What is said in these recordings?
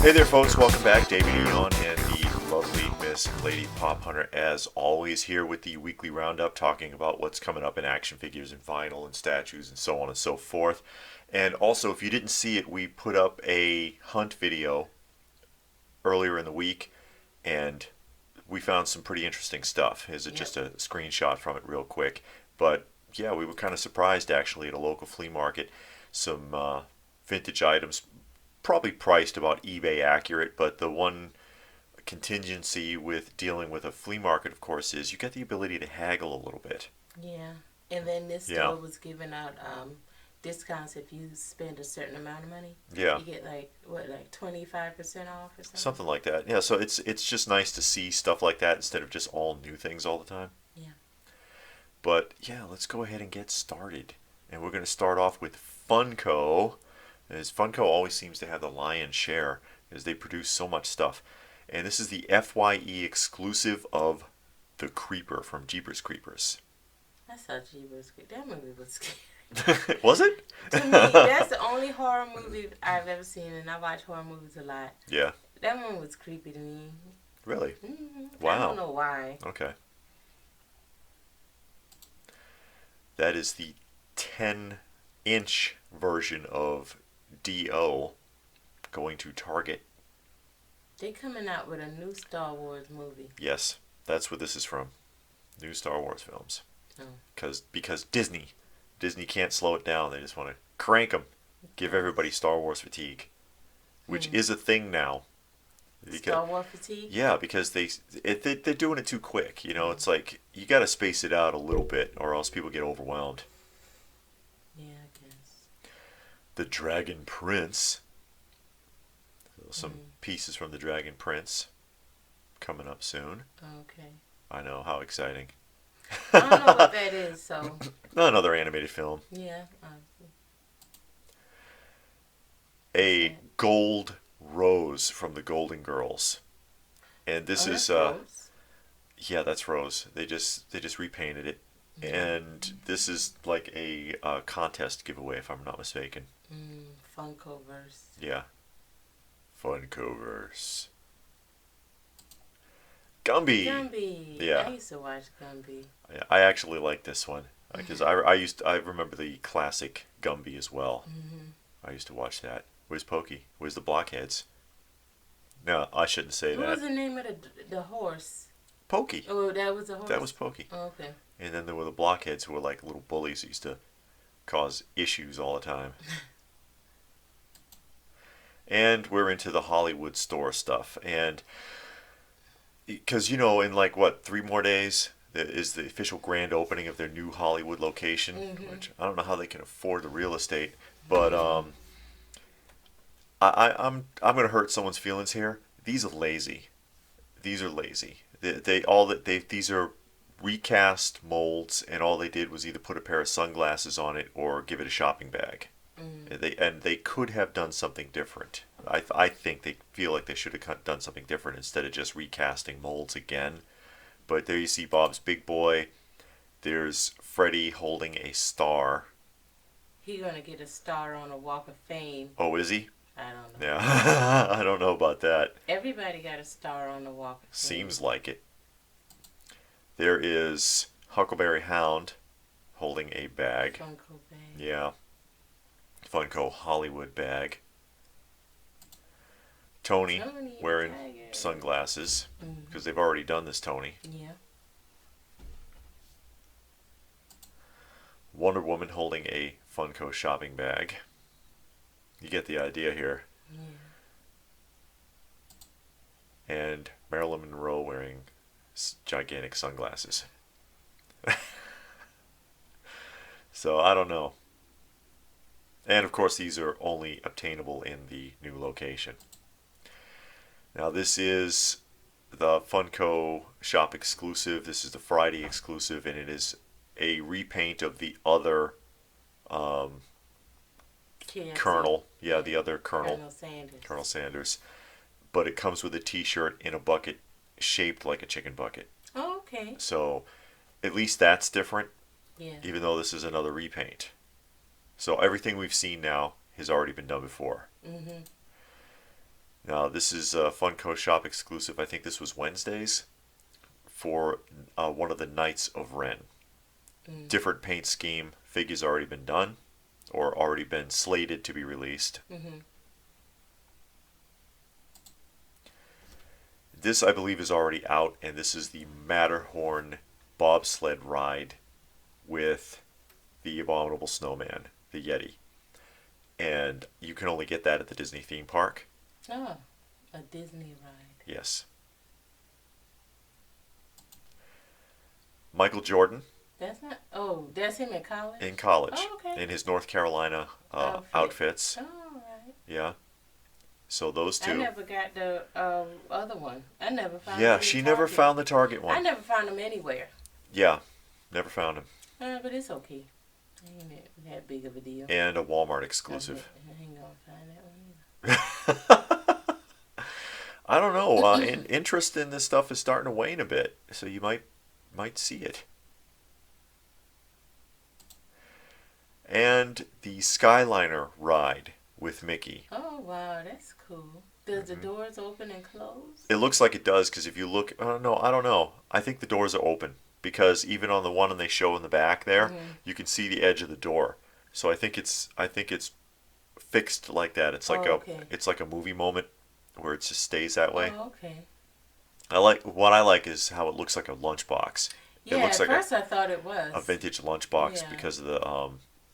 Hey there, folks. Welcome back. David Eon and the lovely Miss Lady Pop Hunter, as always, here with the weekly roundup, talking about what's coming up in action figures and vinyl and statues and so on and so forth. And also, if you didn't see it, we put up a hunt video earlier in the week, and we found some pretty interesting stuff. Here's just a screenshot from it real quick. But yeah, we were kind of surprised, actually, at a local flea market. Some vintage items, probably priced about eBay accurate, but the one contingency with dealing with a flea market, of course, is you get the ability to haggle a little bit. Yeah, and then this store was giving out discounts if you spend a certain amount of money. Yeah. You get like 25% off or something. Something like that. Yeah, so it's just nice to see stuff like that instead of just all new things all the time. Yeah. But yeah, let's go ahead and get started. And we're going to start off with Funko. As Funko always seems to have the lion's share, as they produce so much stuff. And this is the FYE exclusive of The Creeper from Jeepers Creepers. I saw Jeepers Creepers. That movie was scary. Was it? To me, that's the only horror movie I've ever seen, and I watch horror movies a lot. Yeah. That one was creepy to me. Really? Mm-hmm. Wow. I don't know why. Okay. That is the 10-inch version of D.O. going to Target. They coming out with a new Star Wars movie. Yes, that's what this is from. New Star Wars films. Oh. Because Disney can't slow it down. They just want to crank them, give everybody Star Wars fatigue, which is a thing now. Star Wars fatigue? Yeah, because they're doing it too quick. You know, it's like you got to space it out a little bit, or else people get overwhelmed. Yeah, I guess. The Dragon Prince. Some pieces from the Dragon Prince coming up soon. Okay. I know, how exciting. I don't know what that is, so. Another animated film. Yeah. A gold rose from the Golden Girls. And this is Rose? Yeah, that's Rose. They just repainted it. And this is like a contest giveaway, if I'm not mistaken. Funkoverse. Yeah. Funkoverse. Gumby. Gumby. Yeah. I used to watch Gumby. Yeah, I actually like this one because I remember the classic Gumby as well. I used to watch that. Where's Pokey? Where's the blockheads? No, I shouldn't say that. What was the name of the horse? Pokey. Oh, that was a horse? That was Pokey. Oh, okay. And then there were the blockheads who were like little bullies who used to cause issues all the time. And we're into the Hollywood store stuff. And because, you know, in like, 3 more days is the official grand opening of their new Hollywood location, which I don't know how they can afford the real estate. But I'm going to hurt someone's feelings here. These are lazy. These are lazy. These are recast molds, and all they did was either put a pair of sunglasses on it or give it a shopping bag. They could have done something different. I think they feel like they should have done something different instead of just recasting molds again. But there you see Bob's Big Boy. There's Freddy holding a star. He's going to get a star on a Walk of Fame. Oh, is he? I don't know. Yeah, I don't know about that. Everybody got a star on the Walk of Fame. Seems like it. There is Huckleberry Hound holding a bag. Funko bag. Yeah. Funko Hollywood bag. Tony wearing sunglasses because they've already done this, Tony. Yeah. Wonder Woman holding a Funko shopping bag. You get the idea here. Yeah. And Marilyn Monroe wearing gigantic sunglasses. So I don't know. And of course these are only obtainable in the new location. Now this is the Funko shop exclusive. This is the Friday exclusive, and it is a repaint of the other Colonel. Yeah, the other Colonel. Colonel Sanders. But it comes with a t-shirt in a bucket shaped like a chicken bucket. Oh, okay. So at least that's different. Yeah. Even though this is another repaint. So everything we've seen now has already been done before. Now, this is a Funko Shop exclusive. I think this was Wednesdays for one of the Knights of Ren. Different paint scheme. Figure's already been done or already been slated to be released. This, I believe, is already out, and this is the Matterhorn bobsled ride with the Abominable Snowman, the Yeti. And you can only get that at the Disney theme park. Oh, a Disney ride. Yes. Michael Jordan. That's not. Oh, that's him in college. In college. Oh, okay. In his North Carolina outfits. Oh, all right. Yeah. So those two. I never got the other one. I never found. Yeah, she never found the Target one. I never found them anywhere. Yeah, never found him. But it's okay. Ain't it that big of a deal? And a Walmart exclusive. I ain't gonna find that one either. I don't know. Interest in this stuff is starting to wane a bit, so you might see it. And the Skyliner ride with Mickey. Oh wow, that's cool. Does the doors open and close? It looks like it does because if you look, no, I don't know. I think the doors are open because even on the one they show in the back there, you can see the edge of the door. So I think it's fixed like that. It's like it's like a movie moment where it just stays that way. Oh, okay. What I like is how it looks like a lunchbox. Yeah, it looks at like first I thought it was a vintage lunchbox because of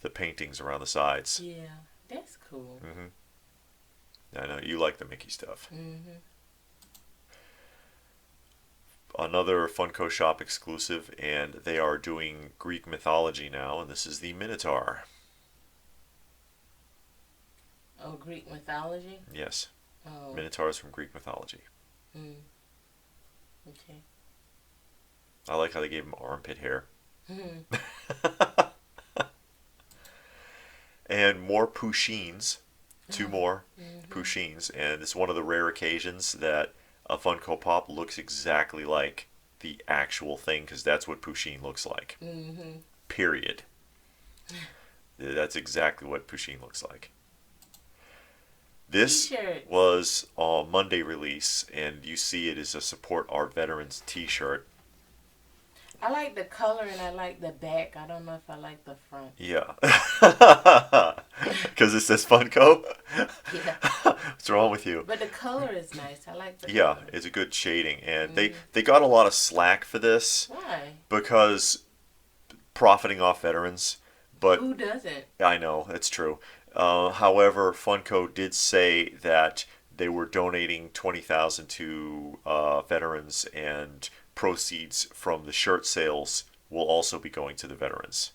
the paintings around the sides. Yeah, that's cool. I know you like the Mickey stuff. Another Funko Shop exclusive, and they are doing Greek mythology now, and this is the Minotaur. Oh, Greek mythology? Yes. Oh. Minotaurs from Greek mythology. Okay. I like how they gave him armpit hair. And more Pushins. Two more Pushins. And it's one of the rare occasions that a Funko Pop looks exactly like the actual thing, because that's what Pushin looks like. Period. That's exactly what Pushin looks like. This T-shirts. was a Monday release, and you see it as a Support Our Veterans t-shirt. I like the color and I like the back. I don't know if I like the front. Yeah. Because it says Funko? Yeah. What's wrong with you? But the color is nice. I like the Yeah, color. it's a good shading. And they got a lot of slack for this. Why? Because profiting off veterans. But Who doesn't? I know, it's true. However, Funko did say that they were donating $20,000 to veterans, and proceeds from the shirt sales will also be going to the veterans.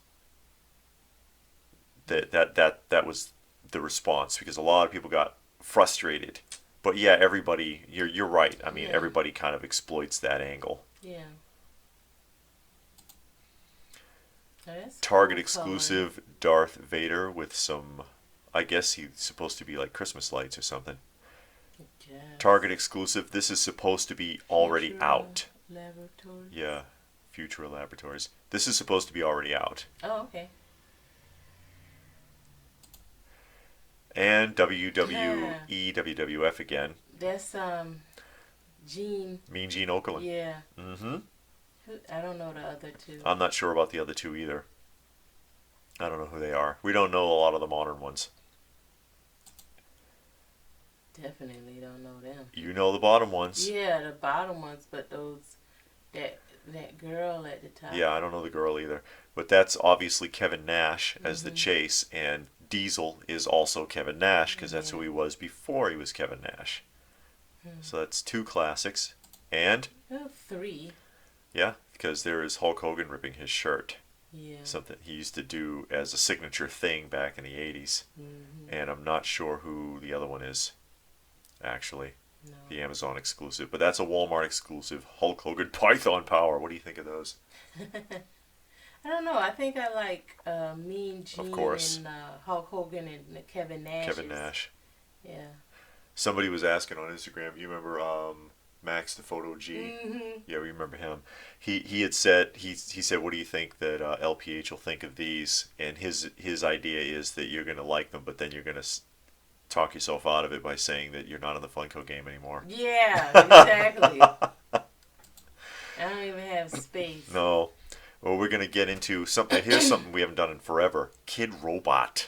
That was the response, because a lot of people got frustrated. But yeah, everybody, you're right. I mean, everybody kind of exploits that angle. Yeah. That's Target cool exclusive Darth Vader with some, I guess he's supposed to be like Christmas lights or something. Yes. Target exclusive. This is supposed to be already Future out. Laboratories. Yeah, Future Laboratories. This is supposed to be already out. Oh, okay. And WWE, WWF again. That's Gene. Mean Gene Okerlund. Yeah. Mm-hmm. I don't know the other two. I'm not sure about the other two either. I don't know who they are. We don't know a lot of the modern ones. Definitely don't know them. You know the bottom ones. Yeah, the bottom ones, but that girl at the top. Yeah, I don't know the girl either. But that's obviously Kevin Nash as the Chase, and Diesel is also Kevin Nash, because that's who he was before he was Kevin Nash. So that's two classics. And? Oh, three. Yeah, because there is Hulk Hogan ripping his shirt. Yeah. Something he used to do as a signature thing back in the 80s. And I'm not sure who the other one is, actually. No. The Amazon exclusive. But that's a Walmart exclusive. Hulk Hogan Python Power. What do you think of those? I don't know. I think I like Mean Gene Of course. and Hulk Hogan and Kevin Nash. Kevin Nash. Yeah. Somebody was asking on Instagram, you remember Max the Photo G? Yeah, we remember him. He had said, he said, what do you think that LPH will think of these? And his idea is that you're going to like them, but then you're going to talk yourself out of it by saying that you're not in the Funko game anymore. Yeah, exactly. I don't even have space. No. Well, we're gonna get into something. Here's something we haven't done in forever. Kidrobot.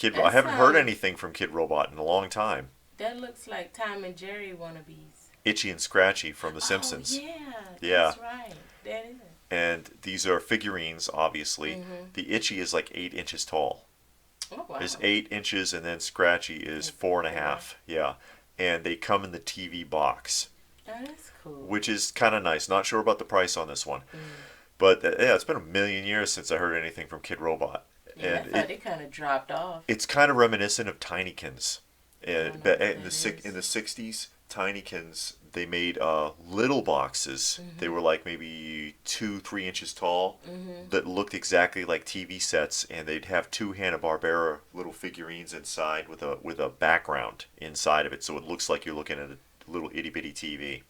I haven't heard anything from Kidrobot in a long time. That looks like Tom and Jerry wannabes. Itchy and Scratchy from The Simpsons. Yeah, that's right. That is. And these are figurines, obviously. Mm-hmm. The Itchy is like 8 inches tall. Oh, wow. Is 8 inches, and then Scratchy is 4.5. Yeah, and they come in the TV box. Oh, that's cool. Which is kind of nice. Not sure about the price on this one, but yeah, it's been a million years since I heard anything from Kidrobot. Yeah, And I thought it kind of dropped off. It's kind of reminiscent of Tinykins. And in the '60s, Tinykins, they made little boxes. Mm-hmm. They were like maybe 2-3 inches tall, that looked exactly like TV sets, and they'd have 2 Hanna-Barbera little figurines inside with a background inside of it, so it looks like you're looking at a little itty bitty TV.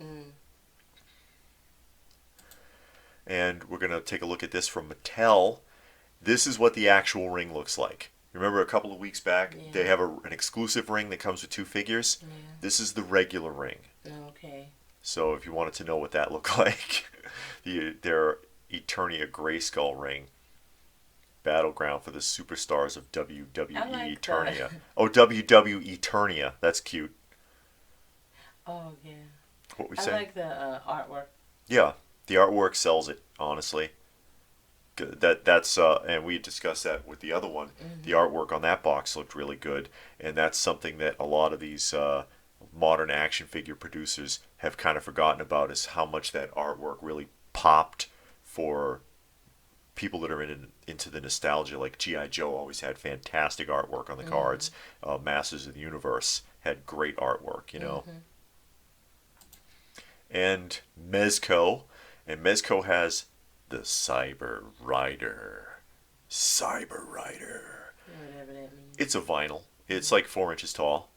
And we're gonna take a look at this from Mattel. This is what the actual ring looks like. Remember a couple of weeks back, they have an exclusive ring that comes with 2 figures. Yeah. This is the regular ring. Okay. So if you wanted to know what that looked like, their Eternia Grayskull ring. Battleground for the superstars of WWE like Eternia. Oh, WWE Eternia. That's cute. Oh, yeah. What we I say? like the artwork. Yeah, the artwork sells it, honestly. That's and we discussed that with the other one. The artwork on that box looked really good, and that's something that a lot of these modern action figure producers have kind of forgotten about, is how much that artwork really popped for people that are into the nostalgia. Like G.I. Joe always had fantastic artwork on the cards. Masters of the Universe had great artwork, you know. And Mezco has the Cyber Rider. Whatever that means. It's a vinyl. It's like 4 inches tall.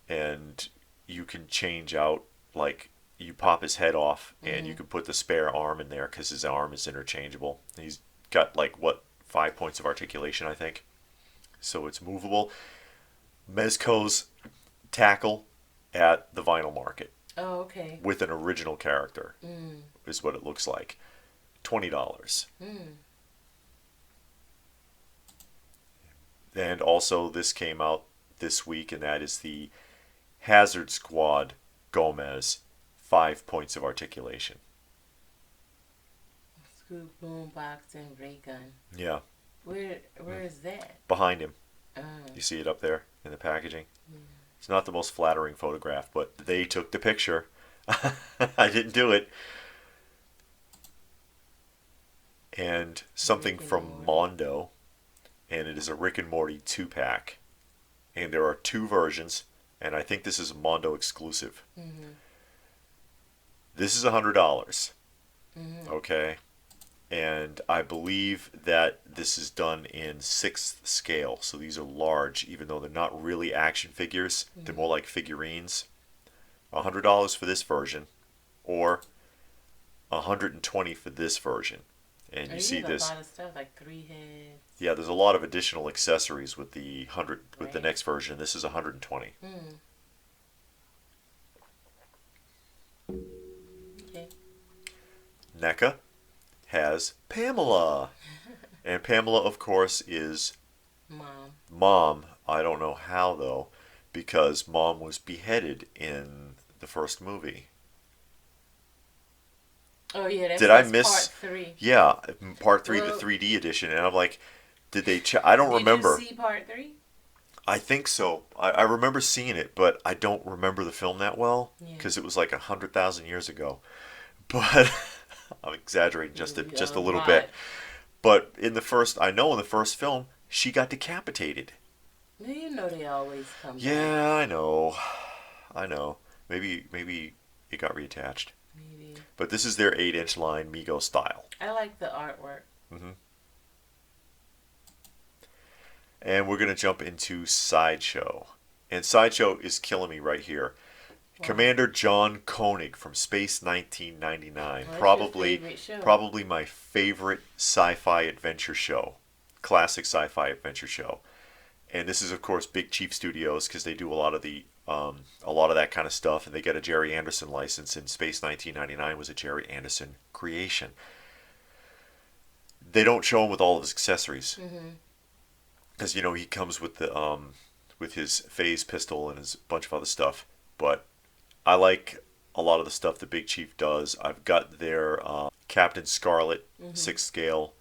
And you can change out, like, you pop his head off, and you can put the spare arm in there because his arm is interchangeable. He's got, like, 5 points of articulation, I think. So it's movable. Mezco's tackle at the vinyl market. Oh, okay. With an original character is what it looks like. $20. And also this came out this week, and that is the Hazard Squad Gomez, 5 points of articulation. Scoop, boombox, and ray gun. Yeah. Where is that? Behind him. You see it up there in the packaging? It's not the most flattering photograph, but they took the picture. I didn't do it. And something from Mondo, and it is a Rick and Morty 2-pack. And there are 2 versions, and I think this is a Mondo exclusive. This is $100. Okay? And I believe that this is done in 6th scale. So these are large, even though they're not really action figures. They're more like figurines. $100 for this version, or $120 for this version. And you see this. A lot of stuff, like 3 heads. Yeah, there's a lot of additional accessories with the the next version. This is $120. Okay. Neca has Pamela. And Pamela, of course, is Mom. I don't know how, though, because Mom was beheaded in the first movie. Oh, yeah, did I miss part 3? Yeah, part 3, the 3D edition. And I'm like, did they I don't remember. Did you see part 3? I think so. I remember seeing it, but I don't remember the film that well because it was like 100,000 years ago. But I'm exaggerating just a little bit. But in the first film, she got decapitated. You know they always come back. Yeah, I know. Maybe it got reattached. Maybe. But this is their 8-inch line, Mego style. I like the artwork. And we're going to jump into Sideshow. And Sideshow is killing me right here. Wow. Commander John Koenig from Space 1999. Probably my favorite sci-fi adventure show. Classic sci-fi adventure show. And this is of course Big Chief Studios because they do a lot of that kind of stuff, and they get a Jerry Anderson license. And Space 1999 was a Jerry Anderson creation. They don't show him with all of his accessories because he comes with his phase pistol and his bunch of other stuff. But I like a lot of the stuff the Big Chief does. I've got their Captain Scarlet 6th scale.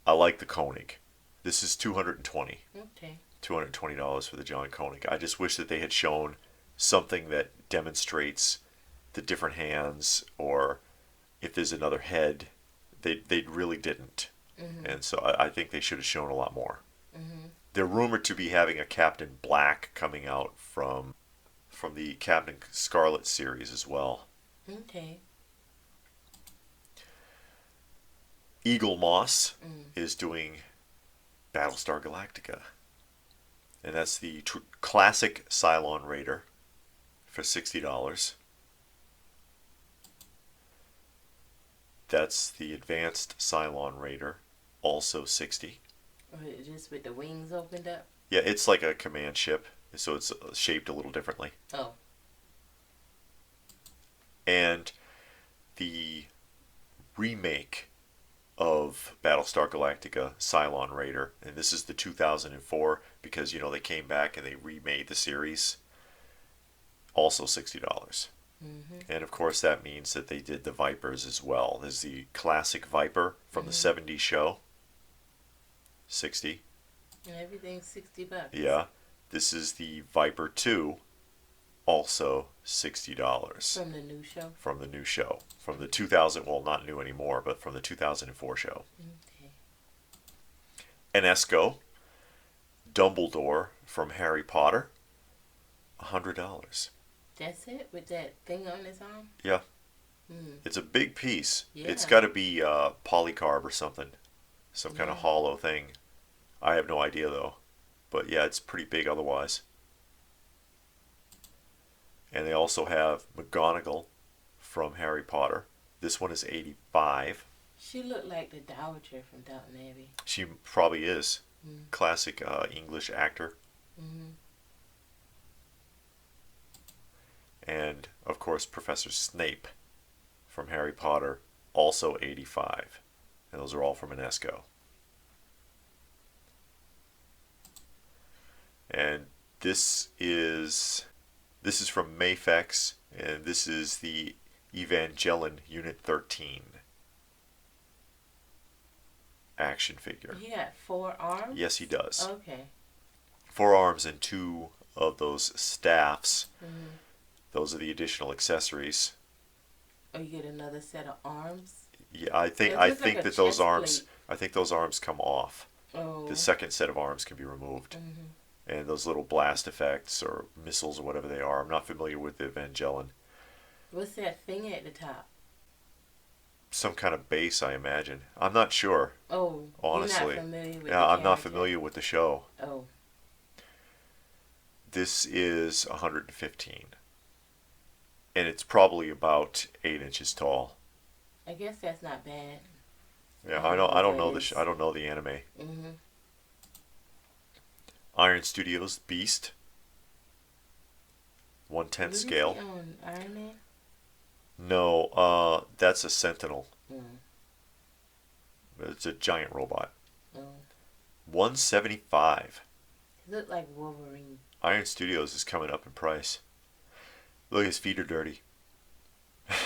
I like the Koenig. This is $220. Okay. $220 for the John Koenig. I just wish that they had shown something that demonstrates the different hands, or if there's another head. They really didn't. And so I think they should have shown a lot more. They're rumored to be having a Captain Black coming out from the Captain Scarlet series as well. Okay. Eagle Moss is doing Battlestar Galactica. And that's the classic Cylon Raider for $60. That's the advanced Cylon Raider, also $60. Or just with the wings opened up? Yeah, it's like a command ship, so it's shaped a little differently. Oh. And the remake of Battlestar Galactica Cylon Raider, and this is the 2004 because they came back and they remade the series, also $60. And of course that means that they did the Vipers as well. There's the classic Viper from the 70s show, $60. And everything's $60. Yeah. This is the Viper 2, also $60. From the new show? From the new show. From the 2000, well, not new anymore, but from the 2004 show. Okay. And Esco, Dumbledore from Harry Potter, $100. That's it? With that thing on his arm? Yeah. It's a big piece. Yeah. It's got to be polycarb or something. Some kind of hollow thing. I have no idea, though. But yeah, it's pretty big otherwise. And they also have McGonagall from Harry Potter. This one is $85. She looked like the Dowager from Downton Abbey. She probably is. Classic English actor. And, of course, Professor Snape from Harry Potter, also $85. And those are all from an Esco. And this is from Mafex, and this is the Evangelion Unit 13 action figure. He got 4 arms? Yes, he does. Okay. 4 arms and 2 of those staffs. Those are the additional accessories. Oh, you get another set of arms? Yeah, I think like that those arms, I think those arms come off. Oh. The second set of arms can be removed. And those little blast effects or missiles or whatever they are. I'm not familiar with the Evangelion. What's that thing at the top? Some kind of base, I imagine. I'm not sure. Oh, honestly. You're not familiar with yeah, I'm not familiar with the show. Oh. This is 115. And it's probably about 8 inches tall. I guess that's not bad. Yeah, I don't know I don't know the anime. Iron Studios Beast, 1/10 scale. On Iron Man? No, that's a Sentinel. It's a giant robot. $175. He looked like Wolverine. Iron Studios is coming up in price. Look, his feet are dirty. And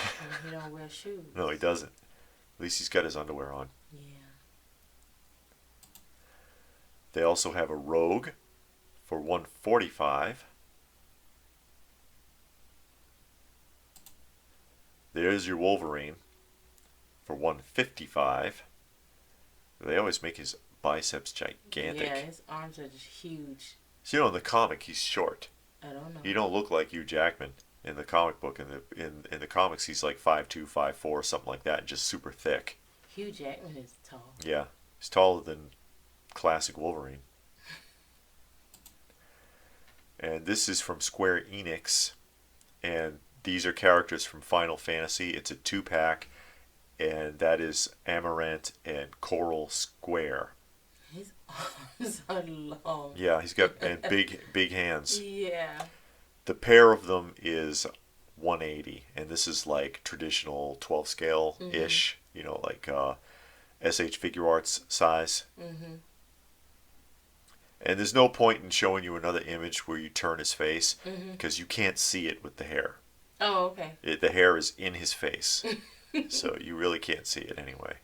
he don't wear shoes. No, he doesn't. At least he's got his underwear on. Yeah. They also have a Rogue for $145. There's your Wolverine for $155. They always make his biceps gigantic. Yeah, his arms are just huge. So, in the comic, he's short. I don't know. He don't look like Hugh Jackman in the comic book. In the comics, he's like 5'2", 5'4", something like that, and just super thick. Hugh Jackman is tall. Yeah, he's taller than classic Wolverine. And this is from Square Enix, and these are characters from Final Fantasy. It's a 2-pack, and that is Amaranth and Coral Square. His arms are long. Yeah, he's got and big hands. Yeah. The pair of them is 180, and this is like traditional 12 scale ish. You know, like SH Figure Arts size. Mm-hmm. And there's no point in showing you another image where you turn his face Mm-hmm. because you can't see it with the hair. Oh, okay. The hair is in his face, so you really can't see it anyway.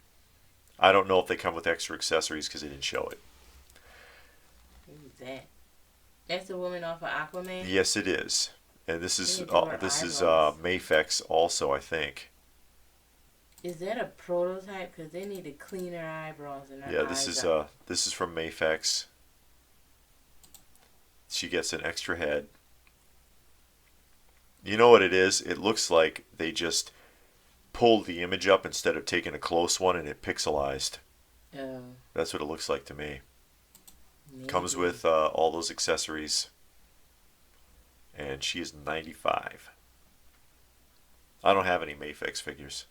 I don't know if they come with extra accessories because they didn't show it. Who's that? That's the woman off of Aquaman? Yes, it is. And this is eyebrows. Mafex also, I think. Is that a prototype? Because they need to clean her eyebrows and her Yeah, eyes up. this is from Mafex. She gets an extra head. You know what it is? It looks like they just pulled the image up instead of taking a close one and it pixelized. Oh. That's what it looks like to me. Maybe. Comes with all those accessories. And she is 95. I don't have any Mafex figures.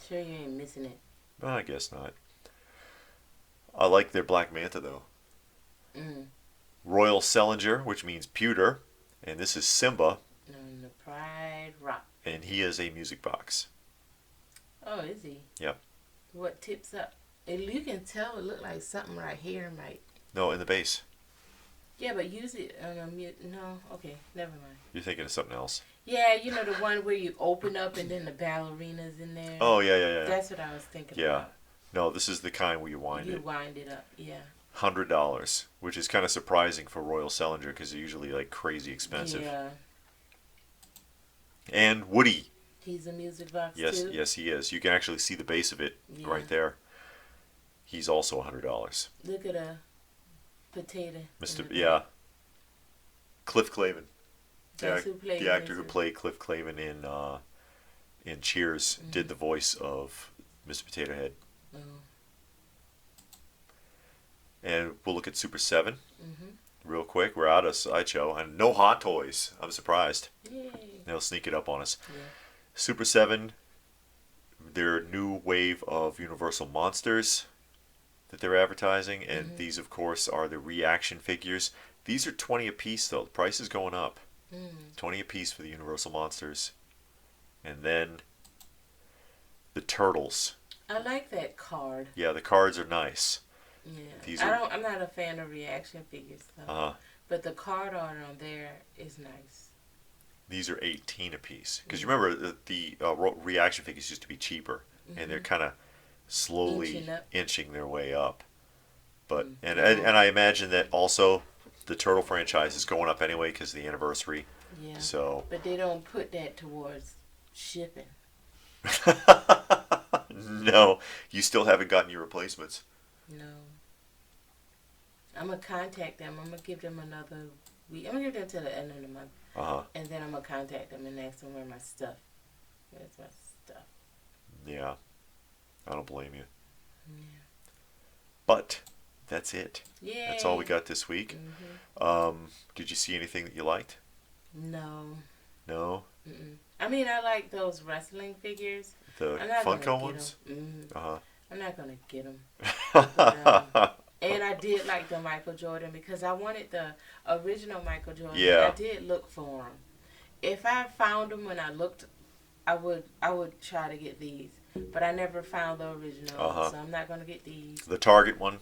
Sure you ain't missing it. Well, I guess not. I like their Black Manta though. Mm. Royal Sellinger, which means pewter. And this is Simba. And the Pride Rock. And he is a music box. Oh, is he? Yep. What tips up? You can tell it look like something right here might. No, in the base. Yeah, but use it on a mute. No, okay, never mind. You're thinking of something else. Yeah, you know the one where you open up and then the ballerina's in there. Oh, yeah. That's what I was thinking Yeah. about. No, this is the kind where you wind it. You wind it up, yeah. $100, which is kind of surprising for Royal Sellinger because they're usually like crazy expensive. Yeah. And Woody. He's a music box Yes, too? yes, he is. You can actually see the base of it Yeah. right there. He's also $100. Look at a potato. Yeah. Cliff Clavin. That's who played the actor Mr. who played Cliff Clavin in Cheers did the voice of Mr. Potato Head. Oh. And we'll look at Super7 Mm-hmm. real quick. We're out of Sideshow. And no Hot Toys. I'm surprised. Yay. They'll sneak it up on us. Yeah. Super7, their new wave of Universal Monsters that they're advertising. And these, of course, are the reaction figures. These are 20 a piece, though. The price is going up. 20 a piece for the Universal Monsters. And then the Turtles. I like that card. Yeah, the cards are nice. Yeah. I'm not a fan of reaction figures though. But the card art on there is nice. These are 18 a piece. Because you remember the reaction figures used to be cheaper. And they're kind of slowly inching their way up. But and I imagine that also the Turtle franchise is going up anyway because of the anniversary. Yeah. So. But they don't put that towards shipping. No, you still haven't gotten your replacements. No. I'm going to contact them. I'm going to give them another week. I'm going to give them to the end of the month. And then I'm going to contact them and ask them where's my stuff. Yeah. I don't blame you. Yeah. But that's it. Yay. That's all we got this week. Did you see anything that you liked? No. No? Mm-mm. I mean, I like those wrestling figures. The Funko ones? I'm not going to get them. But, and I did like the Michael Jordan because I wanted the original Michael Jordan. Yeah. I did look for them. If I found them when I looked, I would try to get these. But I never found the original, so I'm not going to get these. The Target one?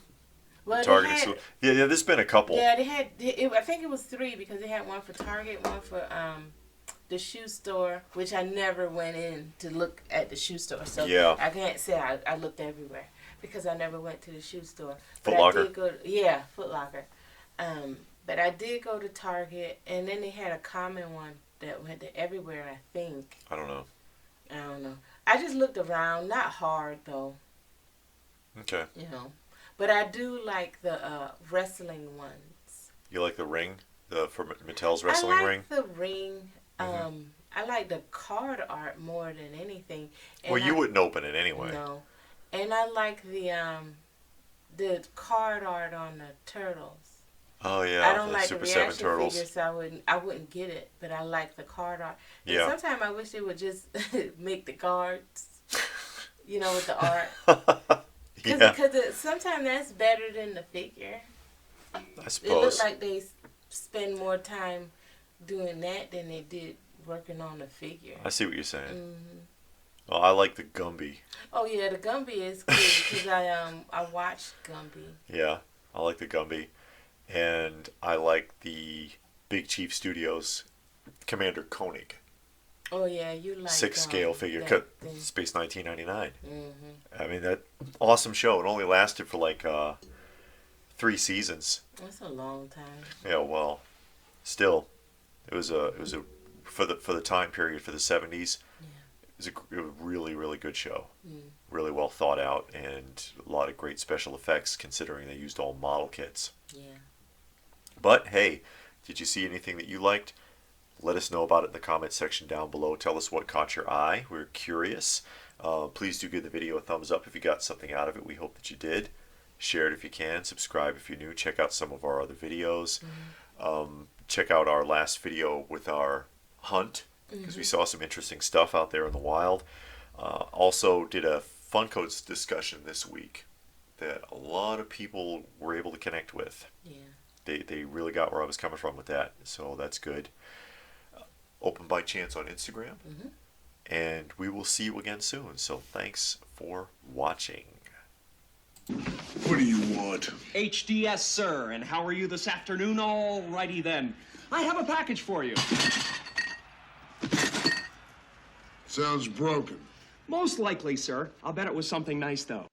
Well, Target yeah, there's been a couple. Yeah, I think it was 3 because they had one for Target, one for the shoe store, which I never went in to look at the shoe store. So yeah. I can't say I looked everywhere because I never went to the shoe store. Foot Locker? Foot Locker. But I did go to Target, and then they had a common one that went to everywhere, I think. I don't know. I just looked around, not hard though. Okay. You know. But I do like the wrestling ones. You like the ring? For Mattel's wrestling ring? I like the ring. I like the card art more than anything. And well, you wouldn't open it anyway. No. And I like the card art on the turtles. Oh yeah, I don't like Super the 7 reaction turtles. figures, so I wouldn't get it. But I like the card art. And yeah. Sometimes I wish they would just make the cards, with the art. Because sometimes that's better than the figure. I suppose. It looks like they spend more time doing that than they did working on the figure. I see what you're saying. Mm-hmm. Well, I like the Gumby. Oh yeah, the Gumby is good because I watched Gumby. Yeah, I like the Gumby, and I like the Big Chief Studios Commander Koenig. Oh yeah, you like 6 scale figure cut Space 1999. Mm-hmm. I mean, that awesome show. It only lasted for like 3 seasons. That's a long time. Yeah, well, still, it was a for the time period for the 70s. Yeah. It was a really, really good show. Mm. Really well thought out, and a lot of great special effects considering they used all model kits. Yeah. But hey, did you see anything that you liked? Let us know about it in the comment section down below. Tell us what caught your eye. We're curious. Please do give the video a thumbs up if you got something out of it. We hope that you did. Share it if you can. Subscribe if you're new. Check out some of our other videos. Mm-hmm. Check out our last video with our hunt, because we saw some interesting stuff out there in the wild. Also did a Funko discussion this week that a lot of people were able to connect with. Yeah. They really got where I was coming from with that, so that's good. Open by Chance on Instagram, and we will see you again soon. So thanks for watching. What do you want? HDS, sir. And how are you this afternoon? All righty then. I have a package for you. Sounds broken. Most likely, sir. I'll bet it was something nice, though.